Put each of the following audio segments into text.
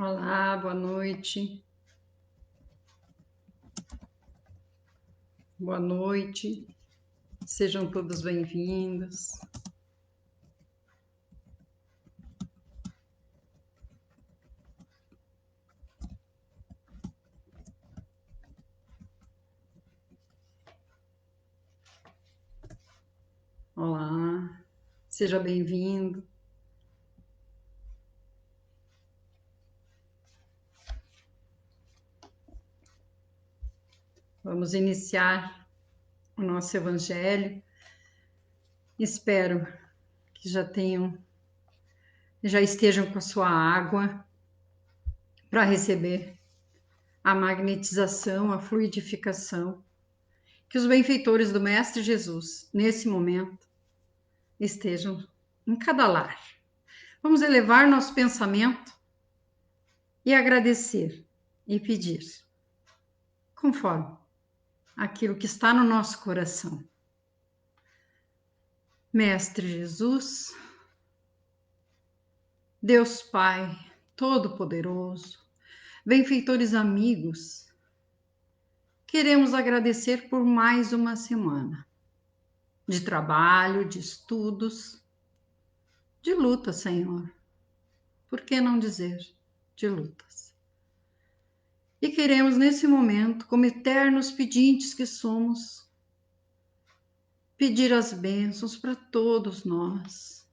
Olá, boa noite. Boa noite. Sejam todos bem-vindos. Olá, seja bem-vindo. Vamos iniciar o nosso evangelho. Espero que já estejam com a sua água para receber a magnetização, a fluidificação, que os benfeitores do Mestre Jesus, nesse momento, estejam em cada lar. Vamos elevar nosso pensamento e agradecer e pedir, conforme aquilo que está no nosso coração. Mestre Jesus, Deus Pai Todo-Poderoso, benfeitores amigos, queremos agradecer por mais uma semana de trabalho, de estudos, de luta, Senhor. Por que não dizer de lutas? E queremos nesse momento, como eternos pedintes que somos, pedir as bênçãos para todos nós.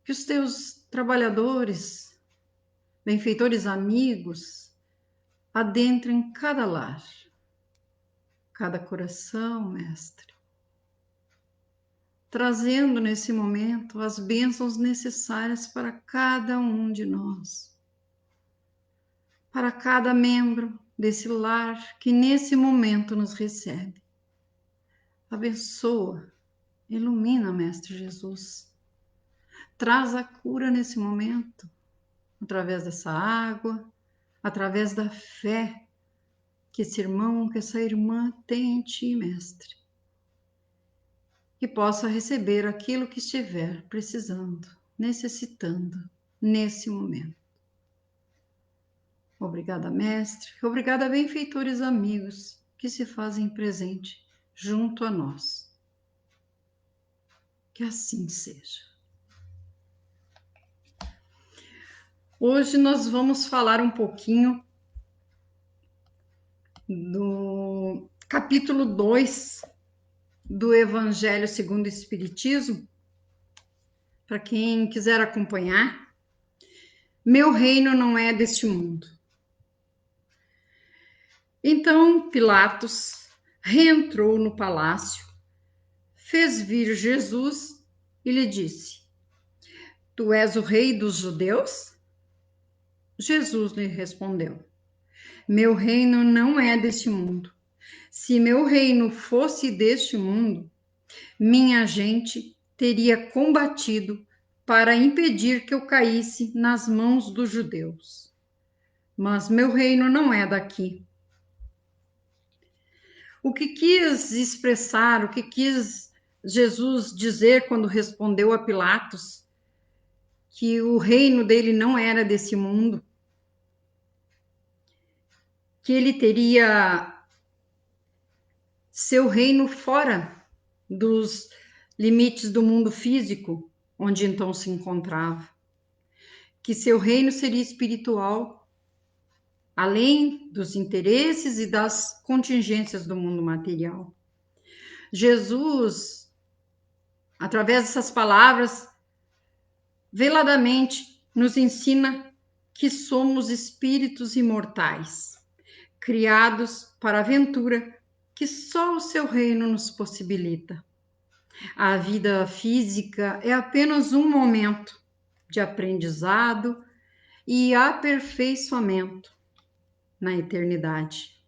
Que os teus trabalhadores, benfeitores amigos, adentrem cada lar, cada coração, Mestre, trazendo nesse momento as bênçãos necessárias para cada um de nós, para cada membro desse lar que nesse momento nos recebe. Abençoa, ilumina, Mestre Jesus, traz a cura nesse momento, através dessa água, através da fé que esse irmão, que essa irmã tem em Ti, Mestre. Que possa receber aquilo que estiver precisando, necessitando, nesse momento. Obrigada, Mestre. Obrigada, benfeitores amigos que se fazem presente junto a nós. Que assim seja. Hoje nós vamos falar um pouquinho do capítulo 2 do Evangelho segundo o Espiritismo. Para quem quiser acompanhar, meu reino não é deste mundo. Então Pilatos reentrou no palácio, fez vir Jesus e lhe disse: Tu és o rei dos judeus? Jesus lhe respondeu: Meu reino não é deste mundo. Se meu reino fosse deste mundo, minha gente teria combatido para impedir que eu caísse nas mãos dos judeus. Mas meu reino não é daqui. O que quis expressar, o que quis Jesus dizer quando respondeu a Pilatos que o reino dele não era desse mundo, que ele teria seu reino fora dos limites do mundo físico, onde então se encontrava, que seu reino seria espiritual, além dos interesses e das contingências do mundo material. Jesus, através dessas palavras, veladamente nos ensina que somos espíritos imortais, criados para a aventura que só o seu reino nos possibilita. A vida física é apenas um momento de aprendizado e aperfeiçoamento na eternidade.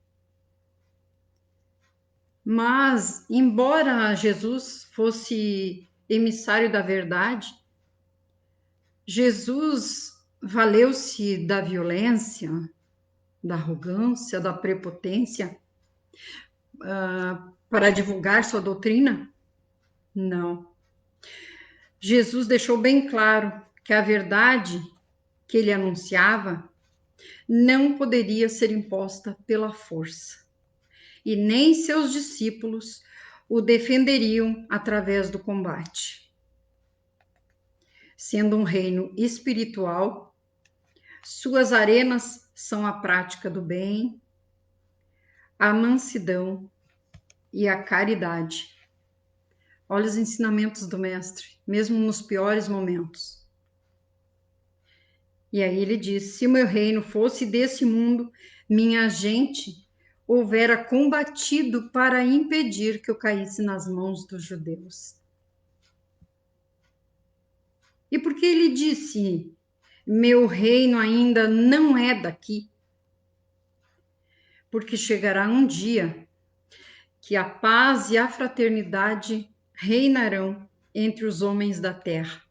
Mas, embora Jesus fosse emissário da verdade, Jesus valeu-se da violência, da arrogância, da prepotência para divulgar sua doutrina? Não. Jesus deixou bem claro que a verdade que ele anunciava não poderia ser imposta pela força, e nem seus discípulos o defenderiam através do combate. Sendo um reino espiritual, suas arenas são a prática do bem, a mansidão e a caridade. Olha os ensinamentos do Mestre, mesmo nos piores momentos. E aí ele diz: se o meu reino fosse desse mundo, minha gente houvera combatido para impedir que eu caísse nas mãos dos judeus. E por que ele disse: meu reino ainda não é daqui? Porque chegará um dia que a paz e a fraternidade reinarão entre os homens da terra.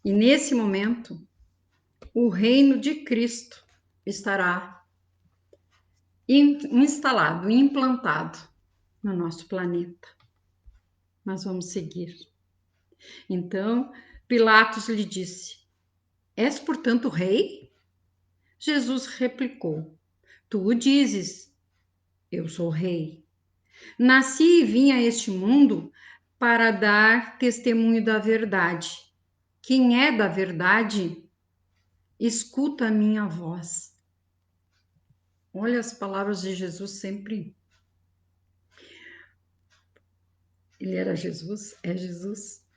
E nesse momento, o reino de Cristo estará instalado, implantado no nosso planeta. Nós vamos seguir. Então, Pilatos lhe disse: és, portanto, rei? Jesus replicou: tu o dizes, eu sou rei. Nasci e vim a este mundo para dar testemunho da verdade. Quem é da verdade, escuta a minha voz. Olha as palavras de Jesus sempre. Ele era Jesus, é Jesus.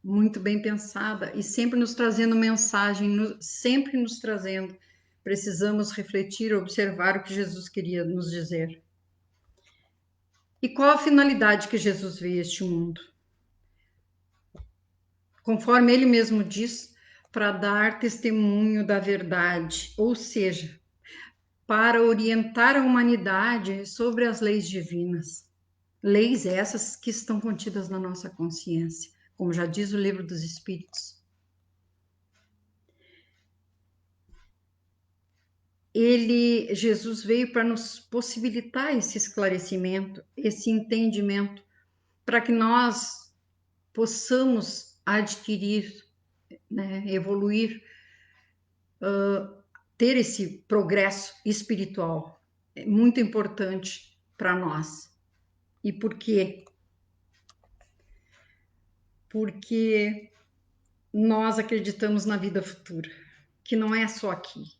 Muito bem pensada e sempre nos trazendo mensagem, sempre nos trazendo. Precisamos refletir, observar o que Jesus queria nos dizer. E qual a finalidade que Jesus veio a este mundo? Conforme ele mesmo diz, para dar testemunho da verdade, ou seja, para orientar a humanidade sobre as leis divinas. Leis essas que estão contidas na nossa consciência, como já diz o Livro dos Espíritos. Jesus veio para nos possibilitar esse esclarecimento, esse entendimento, para que nós possamos adquirir, né, evoluir, ter esse progresso espiritual. É muito importante para nós. E por quê? Porque nós acreditamos na vida futura, que não é só aqui.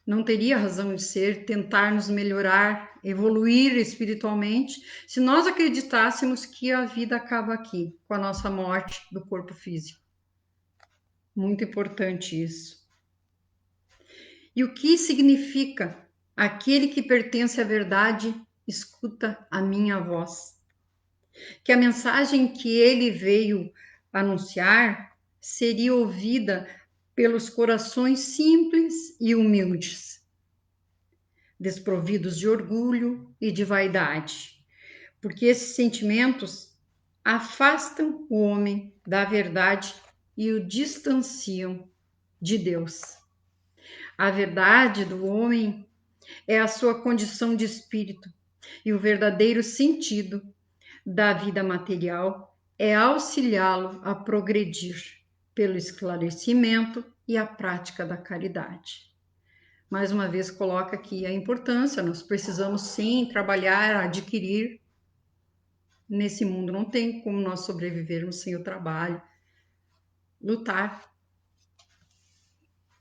Não teria razão de ser tentar nos melhorar, evoluir espiritualmente, se nós acreditássemos que a vida acaba aqui, com a nossa morte do corpo físico. Muito importante isso. E o que significa? Aquele que pertence à verdade escuta a minha voz. Que a mensagem que ele veio anunciar seria ouvida pelos corações simples e humildes, desprovidos de orgulho e de vaidade, porque esses sentimentos afastam o homem da verdade e o distanciam de Deus. A verdade do homem é a sua condição de espírito, e o verdadeiro sentido da vida material é auxiliá-lo a progredir pelo esclarecimento e a prática da caridade. Mais uma vez coloca aqui a importância, nós precisamos sim trabalhar, adquirir. Nesse mundo não tem como nós sobrevivermos sem o trabalho, lutar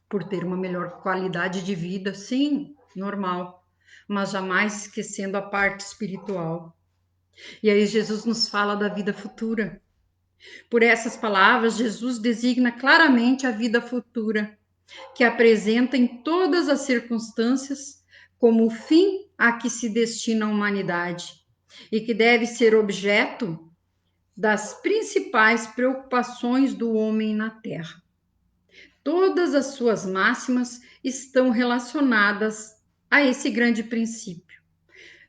por ter uma melhor qualidade de vida, sim, normal, mas jamais esquecendo a parte espiritual. E aí Jesus nos fala da vida futura. Por essas palavras, Jesus designa claramente a vida futura, que apresenta em todas as circunstâncias como o fim a que se destina a humanidade e que deve ser objeto das principais preocupações do homem na Terra. Todas as suas máximas estão relacionadas a esse grande princípio.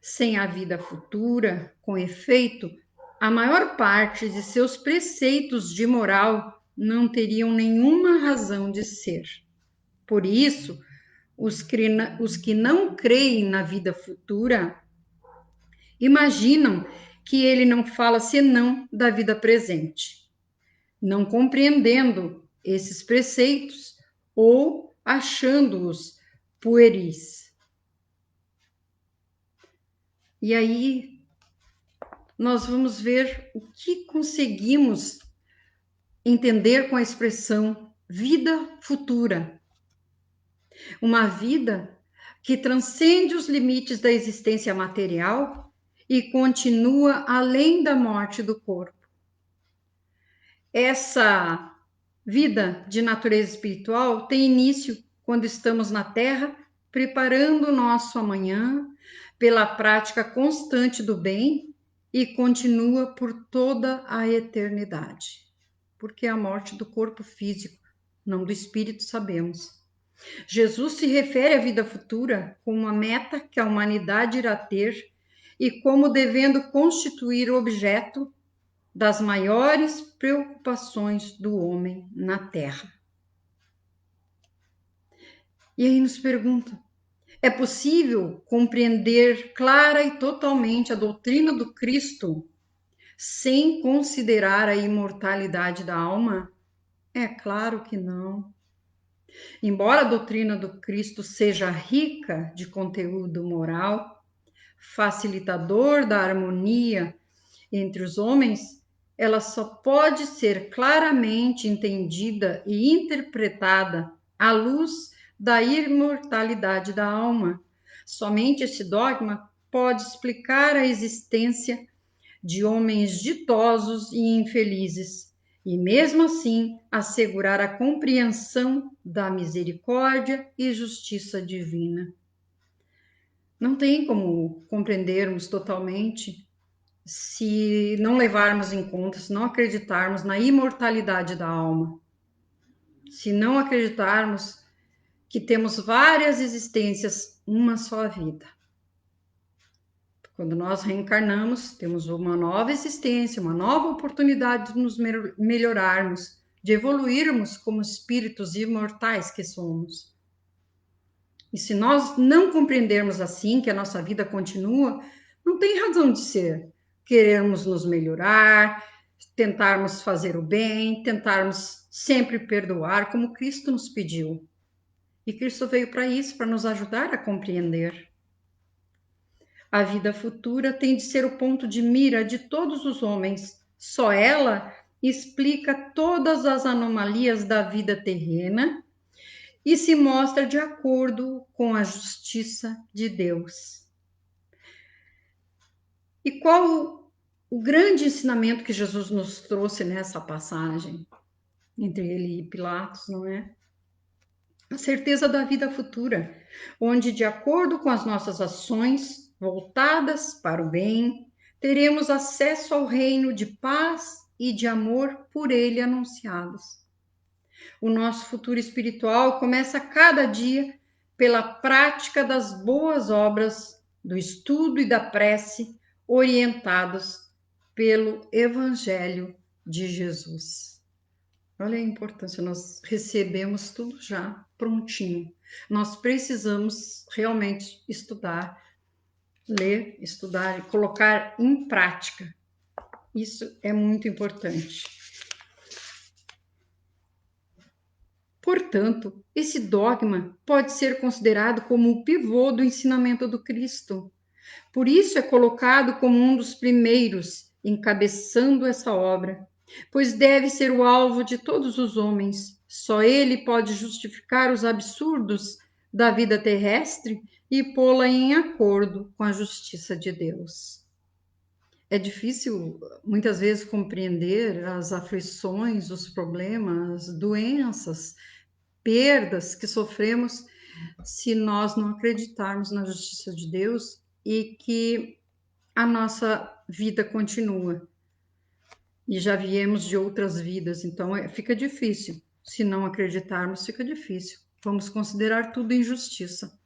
Sem a vida futura, com efeito, a maior parte de seus preceitos de moral não teriam nenhuma razão de ser. Por isso, os que não creem na vida futura imaginam que ele não fala senão da vida presente. Não compreendendo esses preceitos ou achando-os pueris. E aí nós vamos ver o que conseguimos entender com a expressão vida futura. Uma vida que transcende os limites da existência material e continua além da morte do corpo. Essa vida de natureza espiritual tem início quando estamos na Terra, preparando o nosso amanhã pela prática constante do bem e continua por toda a eternidade. Porque a morte do corpo físico, não do espírito, sabemos. Jesus se refere à vida futura como uma meta que a humanidade irá ter e como devendo constituir o objeto das maiores preocupações do homem na Terra. E aí nos pergunta: é possível compreender clara e totalmente a doutrina do Cristo sem considerar a imortalidade da alma? É claro que não. Embora a doutrina do Cristo seja rica de conteúdo moral, facilitador da harmonia entre os homens, ela só pode ser claramente entendida e interpretada à luz da imortalidade da alma. Somente esse dogma pode explicar a existência de homens ditosos e infelizes, e mesmo assim assegurar a compreensão da misericórdia e justiça divina. Não tem como compreendermos totalmente se não levarmos em conta, se não acreditarmos na imortalidade da alma, se não acreditarmos que temos várias existências, uma só vida. Quando nós reencarnamos, temos uma nova existência, uma nova oportunidade de nos melhorarmos, de evoluirmos como espíritos imortais que somos. E se nós não compreendermos assim que a nossa vida continua, não tem razão de ser. Querermos nos melhorar, tentarmos fazer o bem, tentarmos sempre perdoar, como Cristo nos pediu. E Cristo veio para isso, para nos ajudar a compreender. A vida futura tem de ser o ponto de mira de todos os homens. Só ela explica todas as anomalias da vida terrena e se mostra de acordo com a justiça de Deus. E qual o grande ensinamento que Jesus nos trouxe nessa passagem, entre ele e Pilatos, não é? A certeza da vida futura, onde, de acordo com as nossas ações voltadas para o bem, teremos acesso ao reino de paz e de amor por ele anunciados. O nosso futuro espiritual começa cada dia pela prática das boas obras, do estudo e da prece, orientados pelo Evangelho de Jesus. Olha a importância, nós recebemos tudo já prontinho. Nós precisamos realmente estudar, ler, estudar e colocar em prática. Isso é muito importante. Portanto, esse dogma pode ser considerado como o pivô do ensinamento do Cristo. Por isso é colocado como um dos primeiros, encabeçando essa obra, pois deve ser o alvo de todos os homens. Só ele pode justificar os absurdos da vida terrestre e pô-la em acordo com a justiça de Deus. É difícil, muitas vezes, compreender as aflições, os problemas, doenças, perdas que sofremos se nós não acreditarmos na justiça de Deus e que a nossa vida continua. E já viemos de outras vidas, então fica difícil. Se não acreditarmos, fica difícil. Vamos considerar tudo injustiça.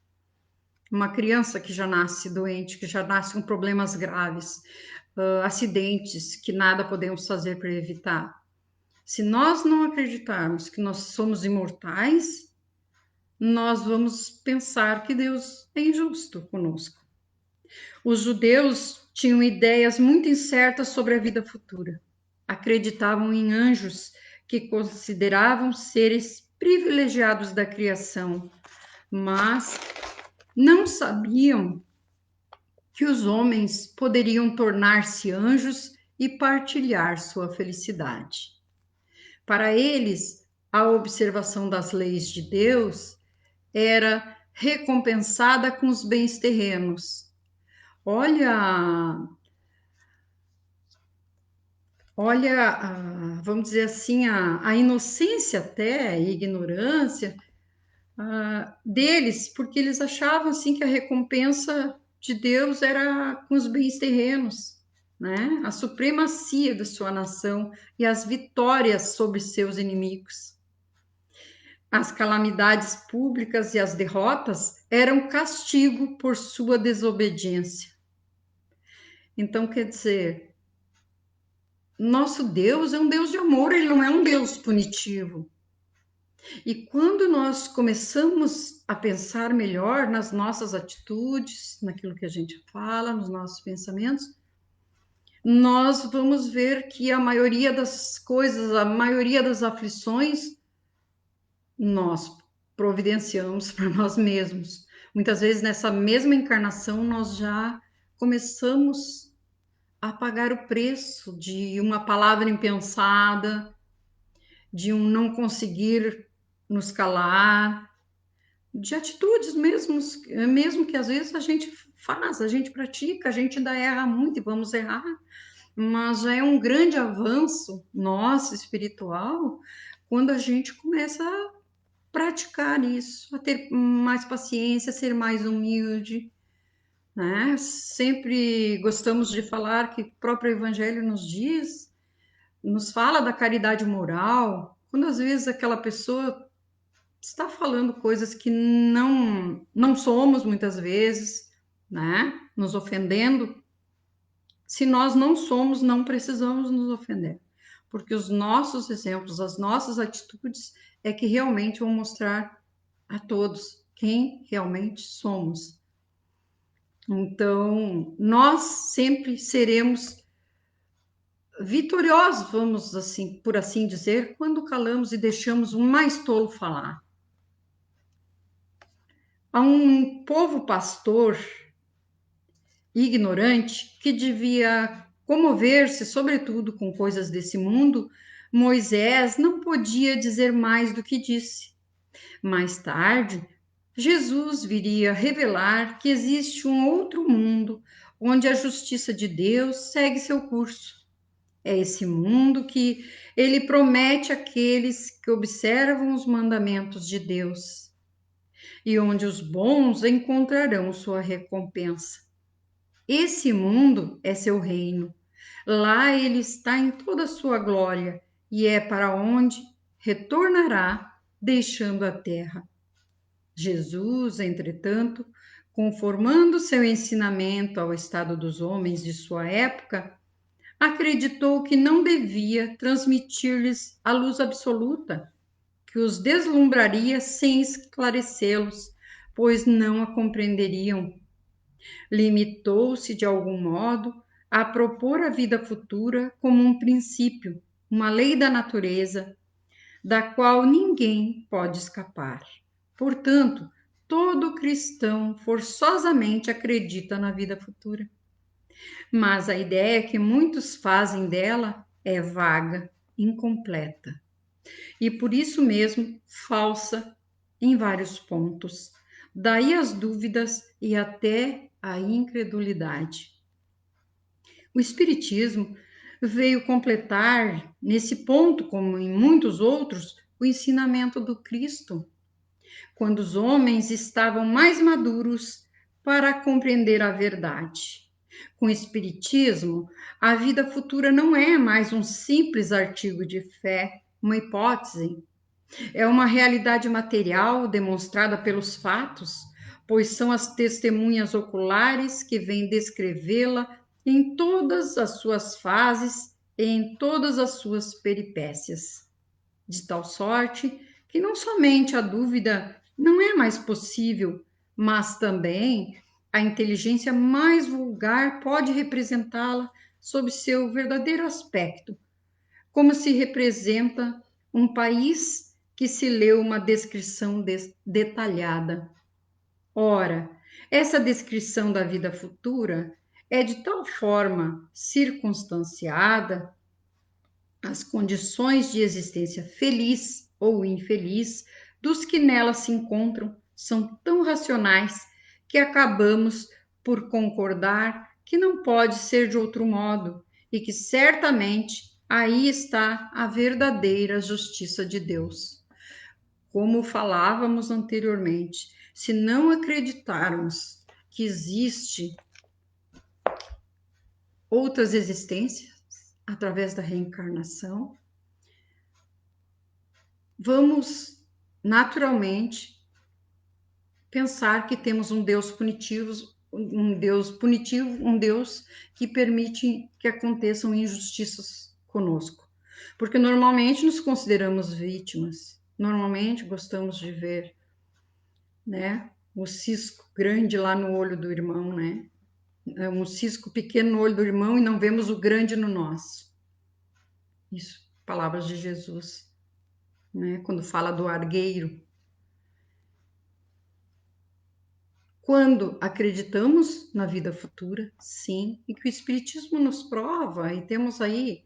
Uma criança que já nasce doente, que já nasce com problemas graves, acidentes que nada podemos fazer para evitar. Se nós não acreditarmos que nós somos imortais, nós vamos pensar que Deus é injusto conosco. Os judeus tinham ideias muito incertas sobre a vida futura. Acreditavam em anjos que consideravam seres privilegiados da criação, mas não sabiam que os homens poderiam tornar-se anjos e partilhar sua felicidade. Para eles, a observação das leis de Deus era recompensada com os bens terrenos. Olha, vamos dizer assim, a inocência até, a ignorância deles, porque eles achavam assim que a recompensa de Deus era com os bens terrenos, né? A supremacia da sua nação e as vitórias sobre seus inimigos. As calamidades públicas e as derrotas eram castigo por sua desobediência. Então, quer dizer, nosso Deus é um Deus de amor, ele não é um Deus punitivo. E quando nós começamos a pensar melhor nas nossas atitudes, naquilo que a gente fala, nos nossos pensamentos, nós vamos ver que a maioria das coisas, a maioria das aflições, nós providenciamos para nós mesmos. Muitas vezes nessa mesma encarnação nós já começamos a pagar o preço de uma palavra impensada, de um não conseguir nos calar, de atitudes mesmo que às vezes a gente faz, a gente pratica, a gente ainda erra muito e vamos errar, mas já é um grande avanço nosso espiritual quando a gente começa a praticar isso, a ter mais paciência, a ser mais humilde, né? Sempre gostamos de falar que o próprio Evangelho nos fala da caridade moral, quando às vezes aquela pessoa está falando coisas que não somos muitas vezes, né? Nos ofendendo. Se nós não somos, não precisamos nos ofender, porque os nossos exemplos, as nossas atitudes é que realmente vão mostrar a todos quem realmente somos. Então, nós sempre seremos vitoriosos, vamos assim, por assim dizer, quando calamos e deixamos o mais tolo falar. A um povo pastor ignorante que devia comover-se, sobretudo com coisas desse mundo, Moisés não podia dizer mais do que disse. Mais tarde, Jesus viria revelar que existe um outro mundo onde a justiça de Deus segue seu curso. É esse mundo que ele promete àqueles que observam os mandamentos de Deus e onde os bons encontrarão sua recompensa. Esse mundo é seu reino. Lá ele está em toda a sua glória e é para onde retornará, deixando a terra. Jesus, entretanto, conformando seu ensinamento ao estado dos homens de sua época, acreditou que não devia transmitir-lhes a luz absoluta, que os deslumbraria sem esclarecê-los, pois não a compreenderiam. Limitou-se, de algum modo, a propor a vida futura como um princípio, uma lei da natureza, da qual ninguém pode escapar. Portanto, todo cristão forçosamente acredita na vida futura. Mas a ideia que muitos fazem dela é vaga, incompleta e por isso mesmo falsa em vários pontos. Daí as dúvidas e até a incredulidade. O Espiritismo veio completar, nesse ponto, como em muitos outros, o ensinamento do Cristo, quando os homens estavam mais maduros para compreender a verdade. Com o Espiritismo, a vida futura não é mais um simples artigo de fé, uma hipótese. É uma realidade material demonstrada pelos fatos, pois são as testemunhas oculares que vêm descrevê-la em todas as suas fases e em todas as suas peripécias. De tal sorte que não somente a dúvida não é mais possível, mas também a inteligência mais vulgar pode representá-la sob seu verdadeiro aspecto, como se representa um país que se leu uma descrição detalhada. Ora, essa descrição da vida futura é de tal forma circunstanciada, as condições de existência feliz ou infeliz dos que nela se encontram são tão racionais que acabamos por concordar que não pode ser de outro modo e que certamente aí está a verdadeira justiça de Deus. Como falávamos anteriormente, se não acreditarmos que existe outras existências através da reencarnação, vamos naturalmente pensar que temos um Deus punitivo, um Deus que permite que aconteçam injustiças conosco. Porque normalmente nos consideramos vítimas, normalmente gostamos de ver, né, o cisco grande lá no olho do irmão, né? Um cisco pequeno no olho do irmão e não vemos o grande no nosso. Isso, palavras de Jesus, né? Quando fala do argueiro. Quando acreditamos na vida futura, sim, e que o Espiritismo nos prova, e temos aí,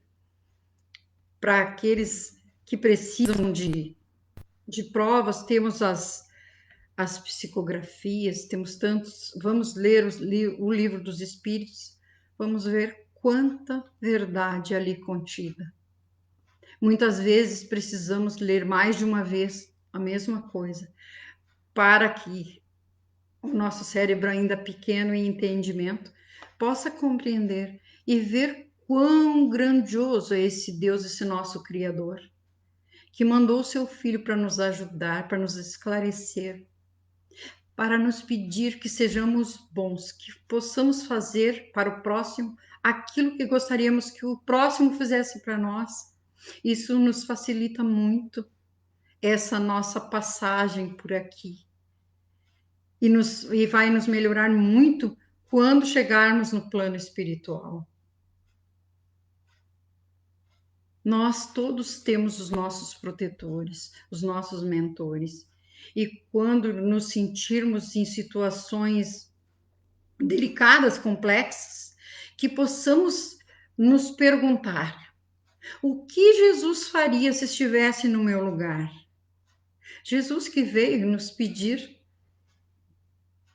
para aqueles que precisam de provas, temos as psicografias, temos tantos, vamos ler o livro dos Espíritos, vamos ver quanta verdade ali contida. Muitas vezes precisamos ler mais de uma vez a mesma coisa, para que o nosso cérebro, ainda pequeno em entendimento, possa compreender e ver quão grandioso é esse Deus, esse nosso Criador, que mandou o seu Filho para nos ajudar, para nos esclarecer, para nos pedir que sejamos bons, que possamos fazer para o próximo aquilo que gostaríamos que o próximo fizesse para nós. Isso nos facilita muito essa nossa passagem por aqui. E vai nos melhorar muito quando chegarmos no plano espiritual. Nós todos temos os nossos protetores, os nossos mentores. E quando nos sentirmos em situações delicadas, complexas, que possamos nos perguntar: o que Jesus faria se estivesse no meu lugar? Jesus que veio nos pedir,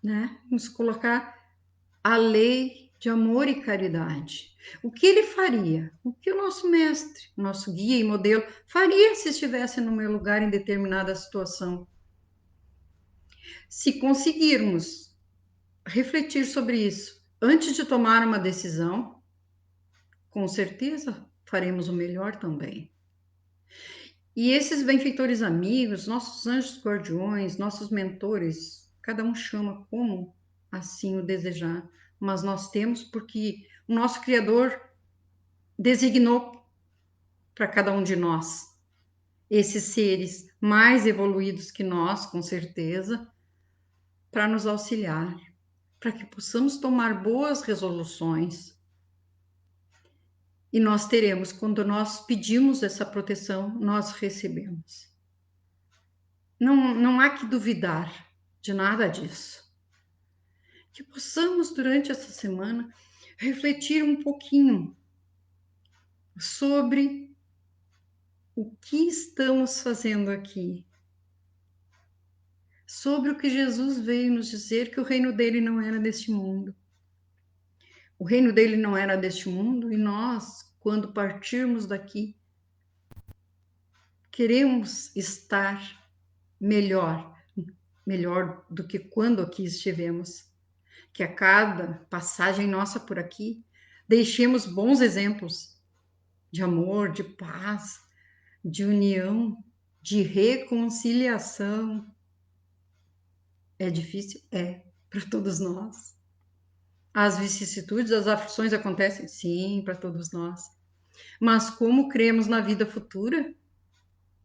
né, nos colocar a lei de amor e caridade. O que ele faria? O que o nosso mestre, nosso guia e modelo faria se estivesse no meu lugar em determinada situação? Se conseguirmos refletir sobre isso antes de tomar uma decisão, com certeza faremos o melhor também. E esses benfeitores amigos, nossos anjos guardiões, nossos mentores, cada um chama como assim o desejar, mas nós temos porque o nosso Criador designou para cada um de nós esses seres mais evoluídos que nós, com certeza, para nos auxiliar, para que possamos tomar boas resoluções. E nós teremos, quando nós pedimos essa proteção, nós recebemos. Não há que duvidar de nada disso. Que possamos, durante essa semana, refletir um pouquinho sobre o que estamos fazendo aqui, sobre o que Jesus veio nos dizer, que o reino dele não era deste mundo. O reino dele não era deste mundo e nós, quando partirmos daqui, queremos estar melhor do que quando aqui estivemos. Que a cada passagem nossa por aqui, deixemos bons exemplos de amor, de paz, de união, de reconciliação. É difícil? É, para todos nós. As vicissitudes, as aflições acontecem? Sim, para todos nós. Mas como cremos na vida futura,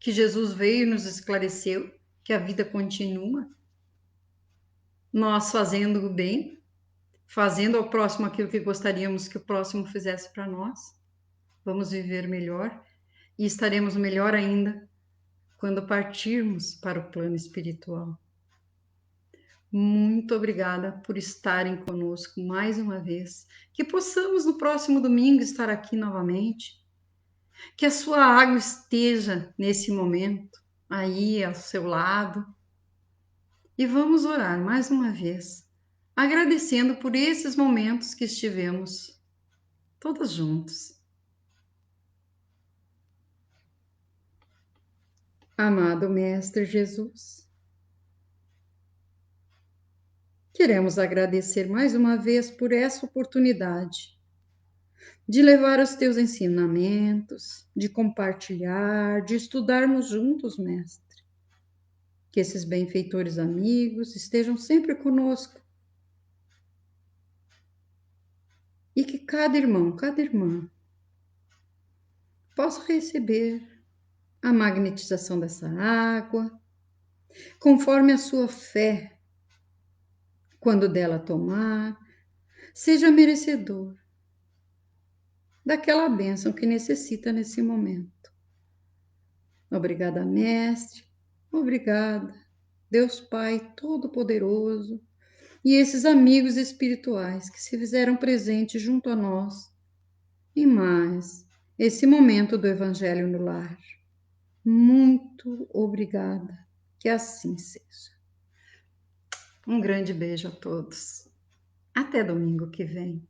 que Jesus veio e nos esclareceu, que a vida continua, nós fazendo o bem, fazendo ao próximo aquilo que gostaríamos que o próximo fizesse para nós, vamos viver melhor e estaremos melhor ainda quando partirmos para o plano espiritual. Muito obrigada por estarem conosco mais uma vez. Que possamos no próximo domingo estar aqui novamente. Que a sua água esteja nesse momento aí ao seu lado. E vamos orar mais uma vez, agradecendo por esses momentos que estivemos todos juntos. Amado Mestre Jesus, queremos agradecer mais uma vez por essa oportunidade de levar os teus ensinamentos, de compartilhar, de estudarmos juntos, Mestre. Que esses benfeitores amigos estejam sempre conosco e que cada irmão, cada irmã possa receber a magnetização dessa água, conforme a sua fé, quando dela tomar, seja merecedor daquela bênção que necessita nesse momento. Obrigada, Mestre, obrigada, Deus Pai Todo-Poderoso, e esses amigos espirituais que se fizeram presentes junto a nós, e mais esse momento do Evangelho no Lar. Muito obrigada, que assim seja. Um grande beijo a todos. Até domingo que vem.